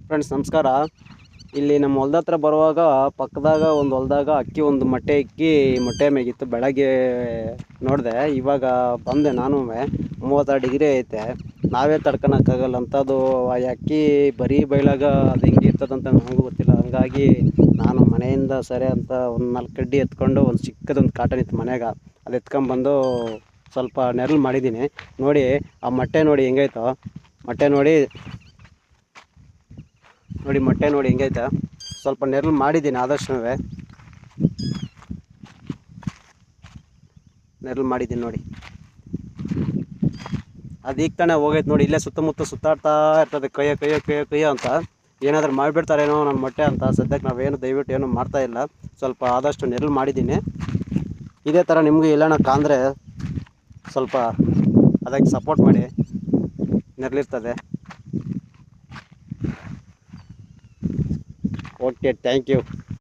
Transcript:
Friends ನಮಸ್ಕಾರ. ಇಲ್ಲಿ ನಮ್ಮ ಹೊಲ್ದ ಹತ್ರ ಬರುವಾಗ ಪಕ್ಕದಾಗ ಒಂದು ಹೊಲದಾಗ ಅಕ್ಕಿ ಒಂದು ಮೊಟ್ಟೆ ಇಕ್ಕಿ ಮೊಟ್ಟೆ ಮೇಗಿತ್ತು. ಬೆಳಗ್ಗೆ ನೋಡಿದೆ, ಇವಾಗ ಬಂದೆ. ನಾನು 36 ಡಿಗ್ರಿ ಐತೆ, ನಾವೇ ತಡ್ಕೊಳಕ್ಕಾಗಲ್ಲ ಅಂಥದ್ದು. ಆ ಅಕ್ಕಿ ಬರೀ ಬೈಲಾಗ ಅದು ಹೆಂಗೆ ಇರ್ತದಂತ ನನಗೂ ಗೊತ್ತಿಲ್ಲ. ಹಂಗಾಗಿ ನಾನು ಮನೆಯಿಂದ ಸರಿ ಅಂತ ಒಂದು 4 ಕಡ್ಡಿ ಎತ್ಕೊಂಡು, ಒಂದು ಚಿಕ್ಕದೊಂದು ಕಾಟನ್ ಇತ್ತು ಮನೆಗೆ, ಅದು ಎತ್ಕೊಂಡ್ಬಂದು ಸ್ವಲ್ಪ ನೆರಳು ಮಾಡಿದ್ದೀನಿ. ನೋಡಿ ಆ ಮೊಟ್ಟೆ ನೋಡಿ ಹೆಂಗೈತೋ, ಮೊಟ್ಟೆ ನೋಡಿ ಮೊಟ್ಟೆ ನೋಡಿ ಹೆಂಗೈತೆ. ಸ್ವಲ್ಪ ನೆರಳು ಮಾಡಿದ್ದೀನಿ, ಆದಷ್ಟು ನೆರಳು ಮಾಡಿದ್ದೀನಿ ನೋಡಿ. ಅದು ಈಗ ತಾನೇ ಹೋಗೈತೆ ನೋಡಿ. ಇಲ್ಲೇ ಸುತ್ತಮುತ್ತ ಸುತ್ತಾಡ್ತಾ ಇರ್ತದೆ, ಕೈಯ ಅಂತ. ಏನಾದರೂ ಮಾಡಿಬಿಡ್ತಾರೇನೋ ನನ್ನ ಮೊಟ್ಟೆ ಅಂತ. ಸದ್ಯಕ್ಕೆ ನಾವೇನು ದಯವಿಟ್ಟು ಏನು ಮಾಡ್ತಾ ಇಲ್ಲ. ಸ್ವಲ್ಪ ಆದಷ್ಟು ನೆರಳು ಮಾಡಿದ್ದೀನಿ. ಇದೇ ಥರ ನಿಮಗೂ ಎಲ್ಲಾನ ಕಾಂದರೆ ಸ್ವಲ್ಪ ಅದಕ್ಕೆ ಸಪೋರ್ಟ್ ಮಾಡಿ, ನೆರಳಿರ್ತದೆ. Okay, thank you.